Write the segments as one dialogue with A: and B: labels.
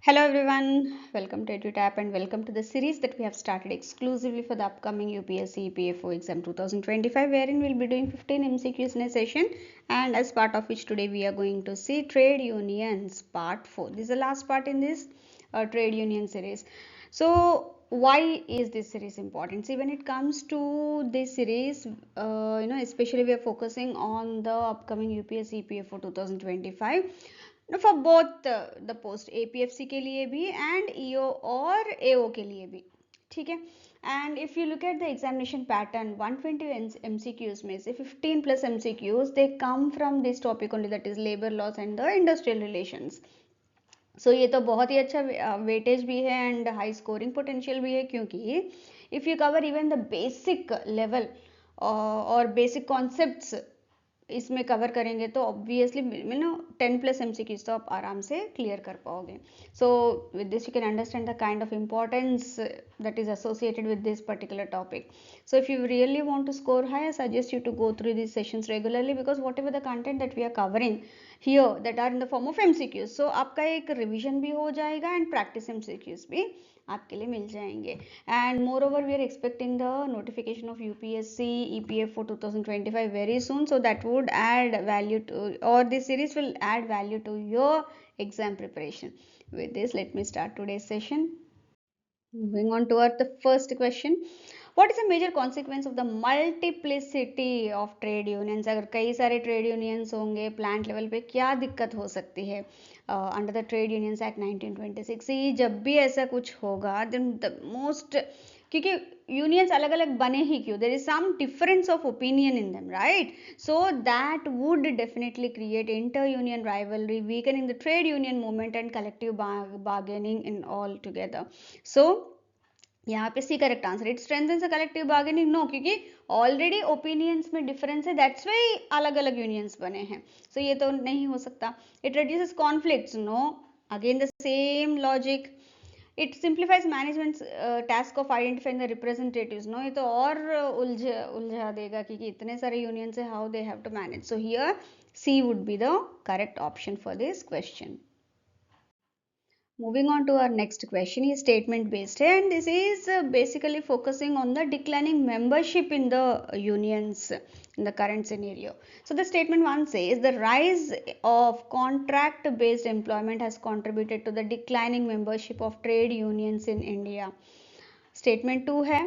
A: Hello everyone, welcome to EduTap and welcome to the series that we have started exclusively for the upcoming UPSC EPFO exam 2025, wherein we'll be doing 15 MCQs in a session, and as part of which today we are going to see trade unions part 4. This is the last part in this trade union series. So why is this series important? See, when it comes to this series, especially we are focusing on the upcoming UPSC EPFO 2025 for both the post APFC के लिए भी and EO और AO के लिए भी, ठीक है. And if you look at the examination pattern 120 MCQs में से 15 plus MCQs they come from this topic only, that is labour laws and the industrial relations. So ये तो बहुत ही अच्छा वेटेज भी है एंड हाई स्कोरिंग पोटेंशियल भी है, क्योंकि if you cover even the basic level और बेसिक कॉन्सेप्ट्स इसमें कवर करेंगे तो ऑब्वियसली 10 प्लस MCQs तो आप आराम से क्लियर कर पाओगे. So with this you can understand the kind of importance that is associated with this particular topic. So if you really want to score high, I suggest you to go through these sessions regularly, because whatever the content that we are covering here that are in the form of MCQs, so आपका एक revision भी हो जाएगा and practice MCQs भी आपके लिए मिल जाएंगे. And moreover we are expecting the notification of UPSC EPFO 2025 very soon, so that would add value to, or this series will add value to your exam preparation. With this, let me start today's session. Moving on toward the first question. What is the major consequence of the multiplicity of trade unions? अगर कई सारे trade unions होंगे plant level पे, क्या दिक्कत हो सकती है under the trade unions act 1926? जब भी ऐसा कुछ होगा देन द मोस्ट, क्योंकि यूनियंस अलग अलग बने ही क्यों, there is some difference of opinion in them, right? So that would definitely create inter union rivalry, weakening the trade union movement and collective bargaining in all together. So यहाँ पे C correct answer. It strengthens the collective bargaining? No, क्योंकि already opinions में difference है, that's why अलग अलग unions बने हैं. सो ये तो नहीं हो सकता. It reduces conflicts? No, again the same logic. It simplifies management task of identifying the representatives? No, ये तो और उलझा देगा क्योंकि इतने सारे यूनियंस है, how they have to manage. So here C would be the correct option for this question. Moving on to our next question is statement based, and this is basically focusing on the declining membership in the unions in the current scenario. So the statement 1 says the rise of contract based employment has contributed to the declining membership of trade unions in India. Statement 2 है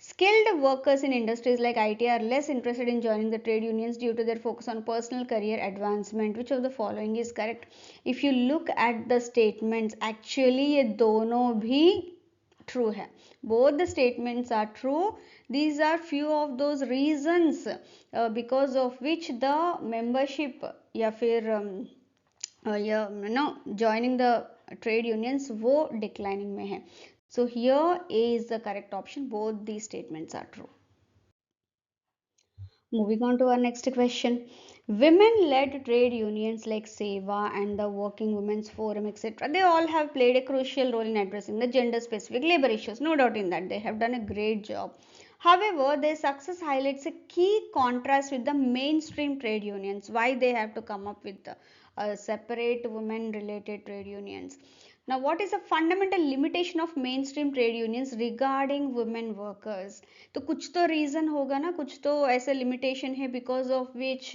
A: skilled workers in industries like IT are less interested in joining the trade unions due to their focus on personal career advancement. Which of the following is correct? If you look at the statements, actually ये दोनों भी true है. Both the statements are true. These are few of those reasons because of which the membership या फिर joining the trade unions वो declining में है. So here A is the correct option. Both these statements are true. Moving on to our next question. Women-led trade unions like SEVA and the Working Women's Forum, etc., they all have played a crucial role in addressing the gender-specific labor issues. No doubt in that. They have done a great job. However, their success highlights a key contrast with the mainstream trade unions. Why they have to come up with separate women-related trade unions? Now, what is the fundamental limitation of mainstream trade unions regarding women workers? तो कुछ तो reason होगा ना, कुछ तो ऐसा limitation है because of which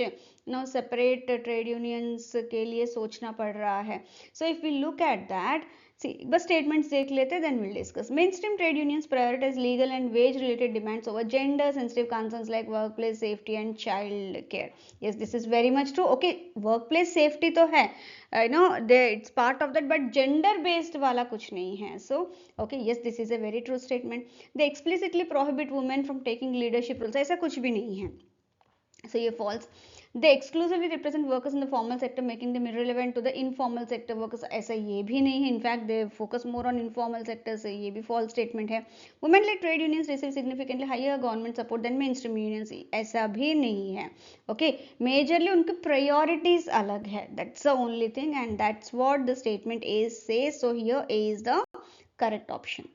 A: separate trade unions के लिए सोचना पड़ रहा है. So if we look at that, बस स्टेटमेंट्स देख लेते then will discuss. Mainstream trade unions prioritise legal and wage related demands over gender sensitive concerns like workplace safety and child care. Yes, this is very much true. Okay, workplace safety तो है, it's part of that, but gender based वाला कुछ नहीं है. So okay, yes, this is a very true statement. They explicitly prohibit women from taking leadership roles. ऐसा कुछ भी नहीं है. So ये false. They exclusively represent workers in the formal sector, making them irrelevant to the informal sector workers. ऐसा ये भी नहीं है. In fact, they focus more on informal sectors. ये भी false statement है. Women-led trade unions receive significantly higher government support than mainstream unions. ऐसा भी नहीं है. Okay, majorly उनकी priorities अलग है. That's the only thing, and that's what the statement A says. So here A is the correct option.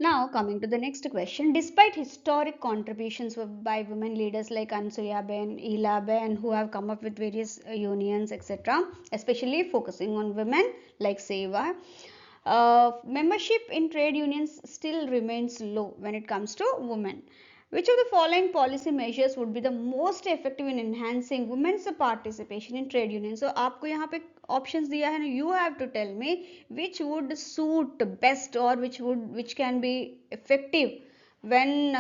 A: Now, coming to the next question, despite historic contributions by women leaders like Ansuya Ben, Ela Ben, who have come up with various unions, etc., especially focusing on women like Seva, membership in trade unions still remains low when it comes to women. Which of the following policy measures would be the most effective in enhancing women's participation in trade unions? So आपको यहाँ पे options दिया है ना, you have to tell me which would suit best or which can be effective when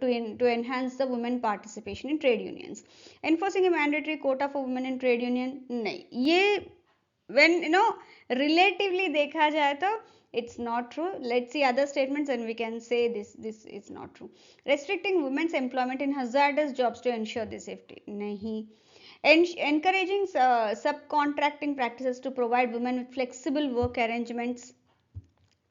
A: to enhance the women participation in trade unions. Enforcing a mandatory quota for women in trade union, नहीं ये when relatively देखा जाए तो it's not true. Let's see other statements and we can say this is not true. Restricting women's employment in hazardous jobs to ensure the safety, nahi. Encouraging subcontracting practices to provide women with flexible work arrangements,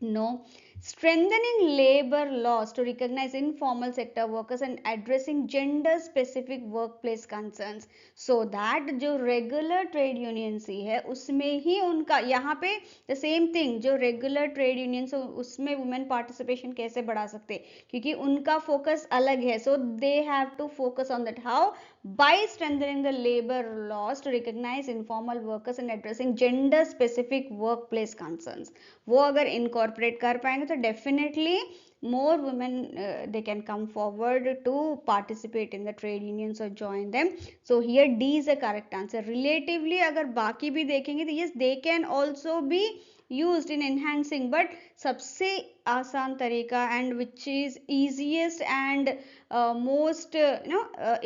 A: no. Strengthening labor laws to recognize informal sector workers and addressing gender specific workplace concerns, so that जो regular trade unions ही है उसमें ही उनका यहाँ पे the same thing, जो regular trade unions उसमें women participation कैसे बढ़ा सकते, क्योंकि उनका focus अलग है. So they have to focus on that. How? By strengthening the labor laws to recognize informal workers and addressing gender specific workplace concerns. वो अगर incorporate कर पाएंगे तो definitely more women they can come forward to participate in the trade unions or join them. So here D is the correct answer. Relatively अगर बाकी भी देखेंगे तो yes they can also be used in enhancing, but सबसे आसान तरीका and which is easiest and most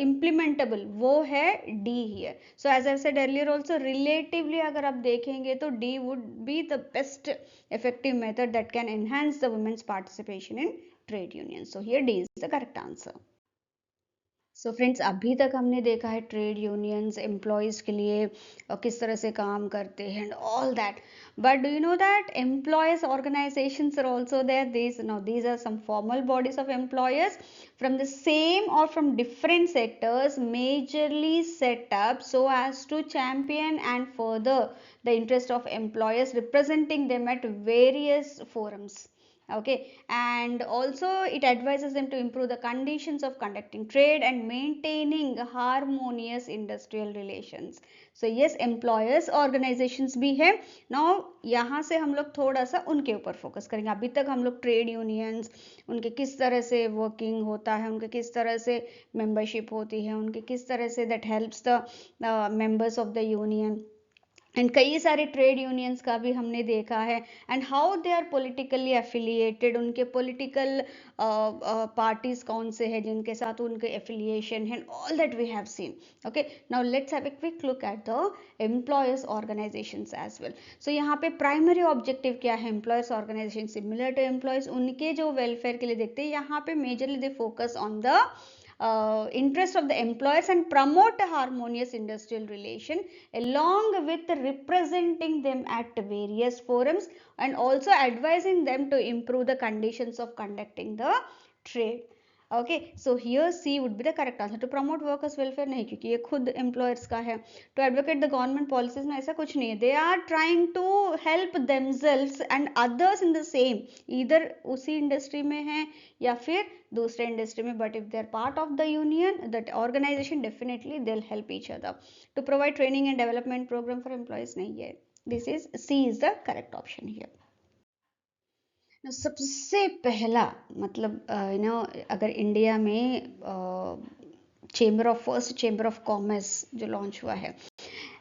A: implementable वो है D here. So as I said earlier also, relatively अगर आप देखेंगे तो D would be the best effective method that can enhance the women's participation in trade unions. So here D is the correct answer. So friends अभी तक हमने देखा है trade unions employees के लिए किस तरह से काम करते हैं and all that, but do you know that employees organisations are also there. These are some formal bodies of employers from the same or from different sectors, majorly set up so as to champion and further the interest of employers, representing them at various forums. Okay, and also it advises them to improve the conditions of conducting trade and maintaining harmonious industrial relations. So yes, employers organizations भी है. Now यहाँ से हम लोग थोड़ा सा उनके ऊपर फोकस करेंगे. अभी तक हम लोग ट्रेड यूनियंस, उनके किस तरह से वर्किंग होता है, उनके किस तरह से मेंबरशिप होती है, उनके किस तरह से that helps the members of the union, and कई सारे ट्रेड यूनियंस का भी हमने देखा है, and how they are politically affiliated, उनके पॉलिटिकल पार्टीज कौन से हैं जिनके साथ उनके एफिलिएशन है, all that we have seen. Okay, now let's have a quick look at the employers organisations as well. So यहाँ पे प्राइमरी ऑब्जेक्टिव क्या है employers organisation, similar to employees, उनके जो वेलफेयर के लिए देखते हैं. यहाँ पे majorly they focus on the interest of the employers and promote a harmonious industrial relation, along with representing them at various forums and also advising them to improve the conditions of conducting the trade. Okay, so here C would be the correct answer. To promote workers welfare नहीं, क्योंकि ये खुद employers का है. To advocate the government policies में ऐसा कुछ नहीं है. They are trying to help themselves and others in the same, इधर उसी इंडस्ट्री में है या फिर दूसरे इंडस्ट्री में, but if they are part of the union that organisation definitely they will help each other. To provide training and development programme for employees नहीं है. This is C is the correct option here. सबसे पहला मतलब अगर India में first chamber of commerce जो launch हुआ है,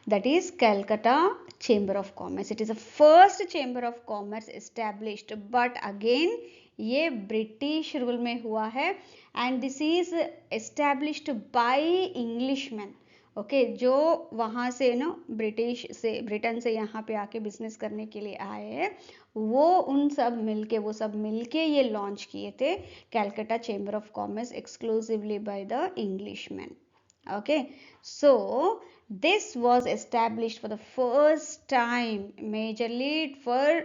A: that is Calcutta chamber of commerce. It is the first chamber of commerce established, but again ये ब्रिटिश रूल में हुआ है, and this is established bye Englishman. Okay, जो वहाँ से ब्रिटेन से यहाँ पे आके बिजनेस करने के लिए आए हैं, वो सब मिलके ये लॉन्च किए थे Calcutta chamber of commerce exclusively by the Englishman. Okay, so this was established for the first time majorly for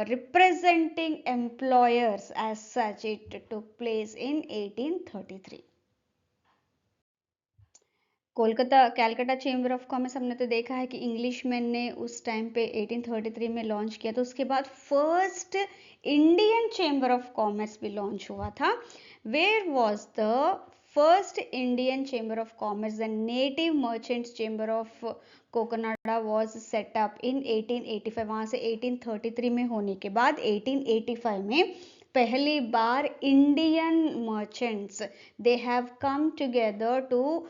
A: representing employers as such. It took place in 1833. Kolkata Calcutta chamber of commerce हमने तो देखा है कि इंग्लिश मैन ने उस time पे 1833 में launch किया, तो उसके बाद first Indian chamber of commerce भी लॉन्च हुआ था. Where was the first Indian chamber of commerce? The native merchants chamber of Coconada was set up in 1885. वहां से 1833 में होने के बाद 1885 में पहली बार Indian merchants they have come together to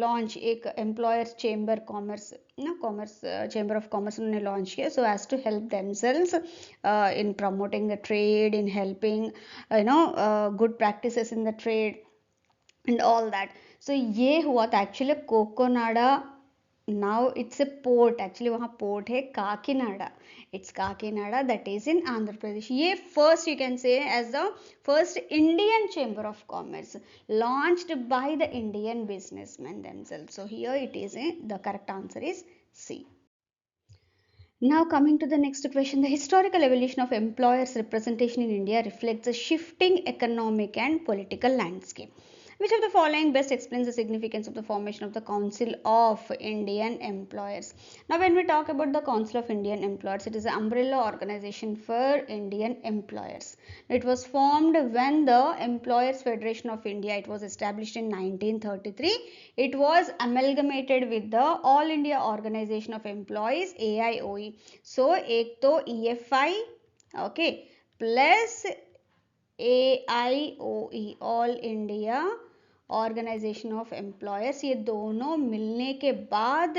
A: launch एक एम्प्लॉयर्स चेंबर कॉमर्स ना कॉमर्स चेंबर ऑफ कॉमर्स उन्होंने लॉन्च किया, so as to help themselves in promoting the trade, in helping good practices in the trade and all that. So ये हुआ था actually Coconada. Now it's a port, actually वहाँ port है Kakinada. It's Kakinada that is in Andhra Pradesh. ये first you can say as the first Indian chamber of commerce launched by the Indian businessmen themselves. So here it is the correct answer is C. Now coming to the next question, the historical evolution of employers representation in India reflects a shifting economic and political landscape. Which of the following best explains the significance of the formation of the Council of Indian Employers? Now when we talk about the Council of Indian Employers, it is an umbrella organization for Indian employers. It was formed when the Employers Federation of India, it was established in 1933. It was amalgamated with the All India Organization of Employees AIOE. So एक तो EFI okay plus AIOE All India organisation of employers, ये दोनों मिलने के बाद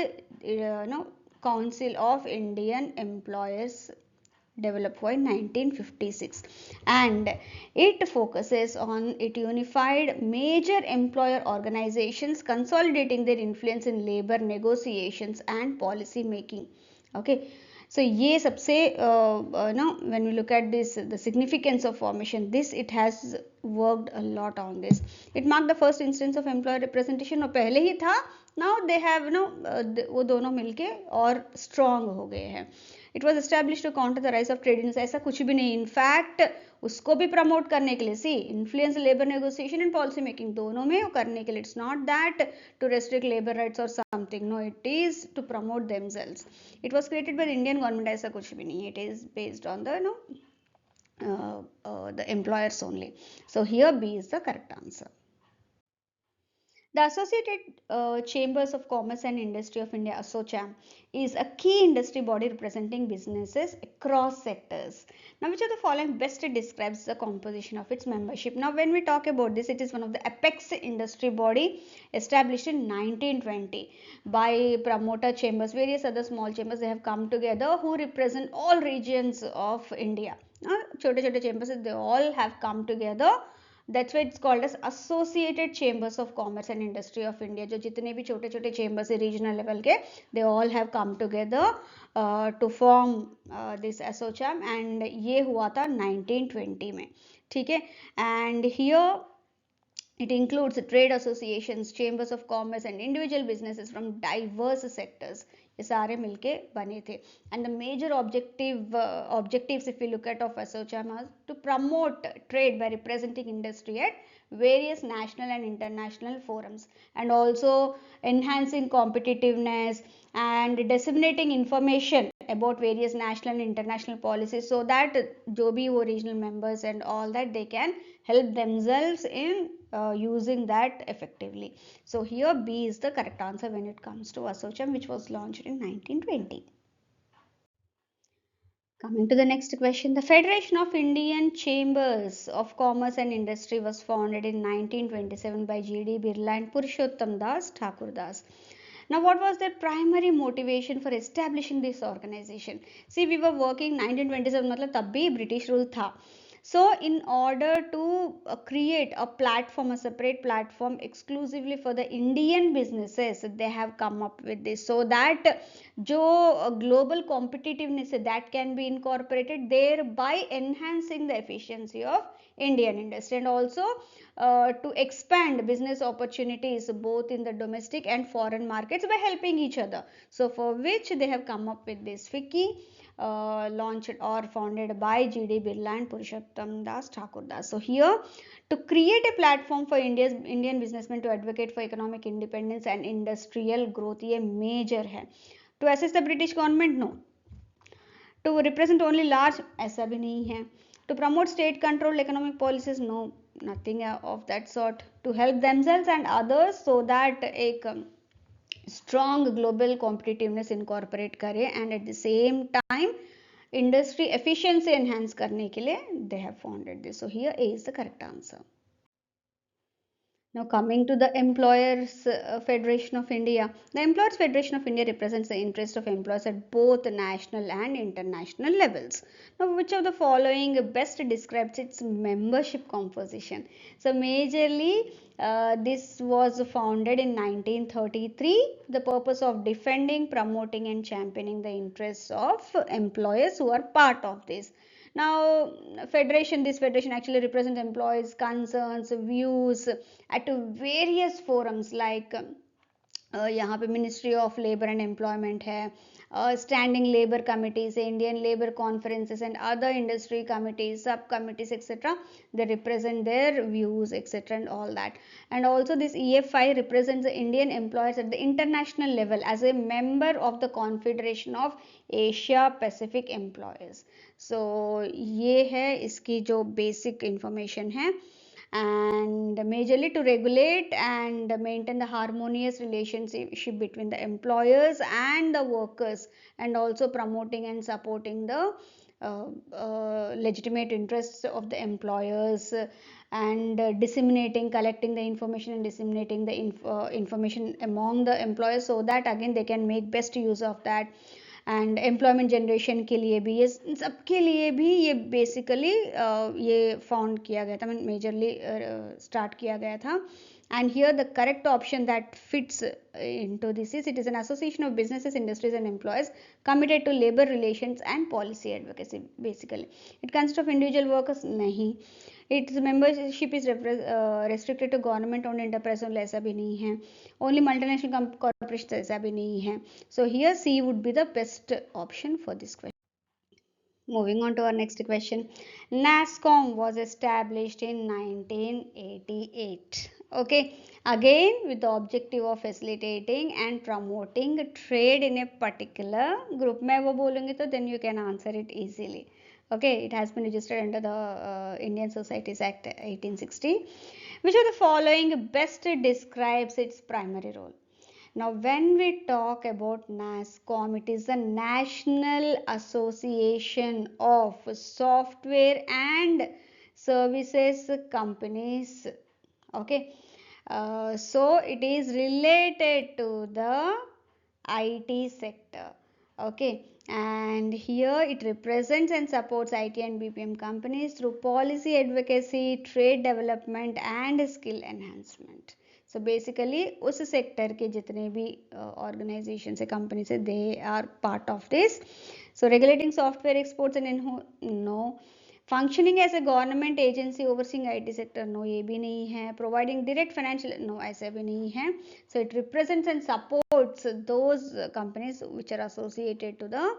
A: council of Indian employers developed हुआ in 1956 and it focuses on it unified major employer organizations consolidating their influence in labor negotiations and policy making. Okay, so ये सबसे when we look at this the significance of formation, this it has worked a lot on this. It marked the first instance of employer representation. और पहले ही था, now they have वो दोनों मिलके और strong हो गए हैं. It was establish to counter the rise of trade unions. ऐसा कुछ भी नहीं, इनफैक्ट उसको भी प्रमोट करने के लिए, C influence labour negotiation and policy making दोनों में करने के लिए. It's not that to restrict labour rights और something, no, it is to promote themselves. It was created by the Indian government. ऐसा कुछ भी नहीं है, it is based on the the employers only. So here B is the correct answer. The Associated Chambers of Commerce and Industry of India, ASSOCHAM, is a key industry body representing businesses across sectors. Now, which of the following best describes the composition of its membership? Now, when we talk about this, it is one of the apex industry body established in 1920 by promoter chambers. Various other small chambers, they have come together who represent all regions of India. छोटे-छोटे chambers, they all have come together. That's why it's called as Associated Chambers of Commerce and Industry of India. जो जितने भी छोटे छोटे chambers है regional level के, they all have come together to form this ASSOCHAM and ये हुआ था 1920 में. ठीक है, and here it includes trade associations, chambers of commerce and individual businesses from diverse sectors. ये सारे मिलके बने थे. And the major objectives if we look at of ASSOCHAM are to promote trade by representing industry at various national and international forums, and also enhancing competitiveness and disseminating information about various national and international policies, so that जो भी वो regional members and all that, they can help themselves in using that effectively. So here B is the correct answer when it comes to ASSOCHAM, which was launched in 1920. Coming to the next question, the Federation of Indian Chambers of Commerce and Industry was founded in 1927 by G.D. Birla and Purushottam Das Thakur Das. Now, what was their primary motivation for establishing this organization? See, we were working 1927, मतलब तब भी British rule था. So in order to create a platform, a separate platform exclusively for the Indian businesses, they have come up with this, so that जो global competitiveness है that can be incorporated, thereby enhancing the efficiency of Indian industry, and also to expand business opportunities both in the domestic and foreign markets by helping each other. So for which they have come up with this FICCI, launched or founded by G.D. Birla and Purushottam Das Thakur Das. So here, to create a platform for Indian businessmen to advocate for economic independence and industrial growth, ये major है. To assist the British government, no. To represent only large, ऐसा भी नहीं है. To promote state controlled economic policies, no, nothing of that sort. To help themselves and others so that एक strong global competitiveness incorporate करे, and at the same time industry efficiency enhance करने के लिए they have founded this. So here A is the correct answer. Now coming to the Employers Federation of India. The Employers Federation of India represents the interest of employers at both national and international levels. Now which of the following best describes its membership composition? So majorly this was founded in 1933. The purpose of defending, promoting and championing the interests of employers who are part of this. Now this federation actually represents employees concerns, views at various forums like यहाँ पे ministry of labour and employment है, standing labor committees, Indian labor conferences and other industry committees, subcommittees, etc. They represent their views, etc. and all that. And also this EFI represents the Indian employers at the international level as a member of the Confederation of Asia Pacific Employers. So ये है इसकी जो basic information है. And majorly to regulate and maintain the harmonious relationship between the employers and the workers, and also promoting and supporting the legitimate interests of the employers, and collecting the information and disseminating the information among the employers so that again they can make best use of that. And employment generation के लिए भी, ये सबके लिए भी ये basically ये found किया गया था, मीन मेजरली स्टार्ट किया गया था. And here the correct option that fits into this is, it is an association of businesses, industries and employees committed to labor relations and policy advocacy. Basically it consists of individual workers, nahi. Its membership is restricted to government owned enterprise only, ऐसा भी नहीं है. Only multinational corporations, ऐसा भी नहीं है. So here C would be the best option for this question. Moving on to our next question. NASSCOM was established in 1988. Okay, again with the objective of facilitating and promoting trade in a particular group. मैं वो बोलूँगी तो then you can answer it easily. Okay, it has been registered under the Indian Societies Act 1860. Which of the following best describes its primary role? Now when we talk about NASSCOM, it is the National Association of Software and Services Companies. Okay, so it is related to the IT sector. Okay, and here it represents and supports IT and BPM companies through policy advocacy, trade development and skill enhancement. So basically उस sector के जितने भी organisation से company से they are part of this. So regulating software exports and no. Functioning as a government agency overseeing IT sector, no ये भी नहीं है. प्रोवाइडिंग डायरेक्ट फाइनेंशियल, नो ऐसा भी नहीं है. So it represents and supports those companies which are associated to the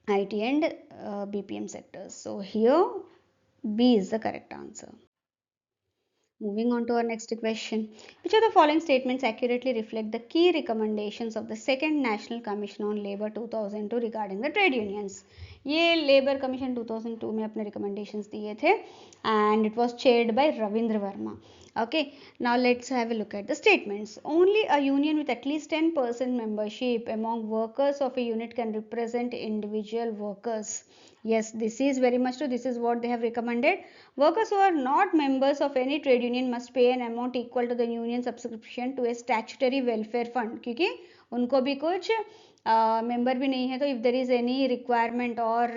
A: IT and BPM sectors. So here B is the correct answer. Moving on to our next question. Which of the following statements accurately reflect the key recommendations of the Second National Commission on Labour 2002 regarding the trade unions? ये labour commission 2002 में अपने recommendations दिए थे and it was chaired by Ravindra Verma. Okay, now let's have a look at the statements. Only a union with at least 10% membership among workers of a unit can represent individual workers. Yes, this is very much true. This is what they have recommended. Workers who are not members of any trade union must pay an amount equal to the union subscription to a statutory welfare fund. क्योंकि उनको भी कुछ member भी नहीं है, तो if there is any requirement or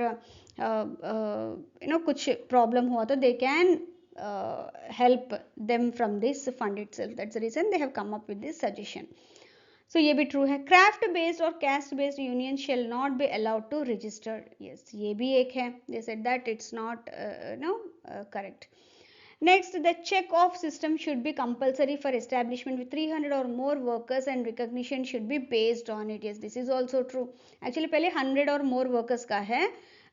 A: कुछ problem हुआ तो they can help them from this fund itself. That's the reason they have come up with this suggestion. So ये भी ट्रू है. क्राफ्ट बेस्ड और caste based union shall not be allowed to register. Yes, ये भी एक है. They said that it's not correct. Next, the check off system should be compulsory for establishment with 300 or more workers and recognition should be based on it. Yes, this is also true. Actually पहले 100 or more workers का है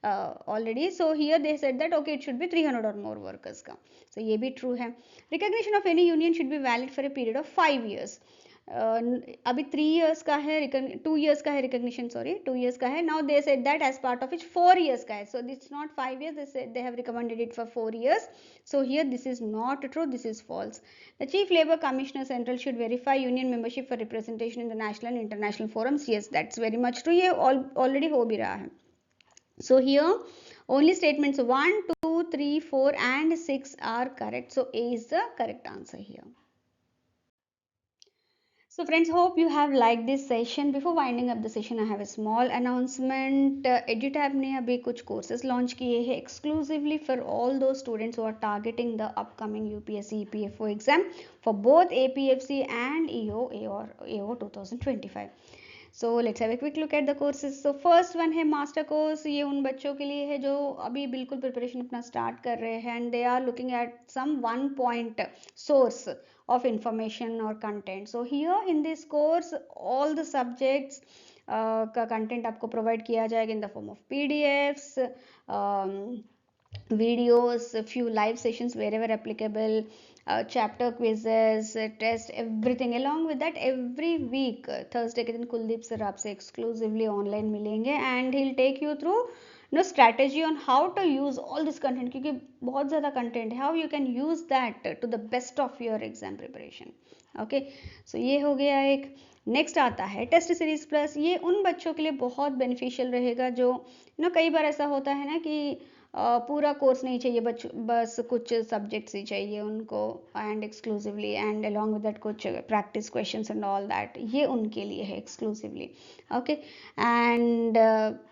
A: already. So here they said that okay, it should be 300 or more workers का. So ये भी true है. Recognition of any union should be valid for a period of 5 years. अभी 3 years का है, 2 years का है रिकॉग्निशन, सॉरी 2 years का है. Now they said that as part of it 4 years का है. So that's not 5 years, they said they have recommended it for 4 years. So here this is not true, this is false. The chief labor commissioner central should verify union membership for representation in the national and international forums. Yes, that's very much true. ये already हो भी रहा है. So here only statements 1, 2, 3, 4 and 6 are correct. So A is the correct answer here. So friends, hope you have liked this session. Before winding up the session, I have a small announcement. EduTap ने अभी कुछ courses launch किए हैं exclusively for all those students who are targeting the upcoming UPSC EPFO exam for both APFC and EO 2025. So let's have a quick look at the courses. So first one है master course. ये उन बच्चों के लिए है जो अभी बिल्कुल preparation अपना start कर रहे हैं and they are looking at some one point source of information or content. So here in this course all the subjects का content आपको provide किया जाएगा in the form of PDFs, videos, a few live sessions wherever applicable, chapter quizzes, test, everything. Along with that every week Thursday के दिन Kuldeep sir आपसे exclusively online मिलेंगे and he'll take you through strategy on how to use all this content, क्योंकि बहुत ज़्यादा content है, how you can use that to the best of your exam preparation. Okay, so ये हो गया एक. नेक्स्ट आता है टेस्ट सीरीज प्लस. ये उन बच्चों के लिए बहुत बेनिफिशियल रहेगा जो कई बार ऐसा होता है ना कि पूरा कोर्स नहीं चाहिए, बस कुछ सब्जेक्ट्स ही चाहिए उनको and exclusively and along with that कुछ practice questions and all that. ये उनके लिए है exclusively. Okay, and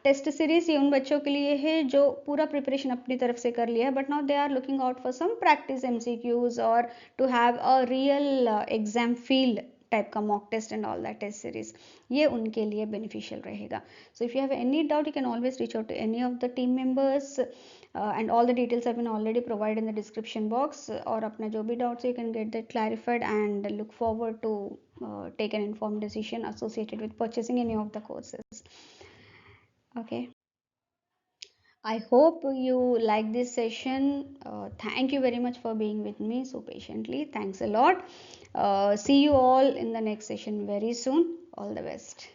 A: test series ये उन बच्चों के लिए है जो पूरा प्रिपरेशन अपनी तरफ से कर लिया है but now they are looking out for some practice MCQs और to have a real exam field type का mock test and all that test series. ये उनके लिए बेनिफिशियल रहेगा. So if you have any doubt you can always reach out to any of the team members and all the details have been already provided in the description box. और अपना जो भी doubts you can get that clarified and look forward to take an informed decision associated with purchasing any of the courses. Okay, I hope you like this session. Thank you very much for being with me so patiently. Thanks a lot. See you all in the next session very soon. All the best.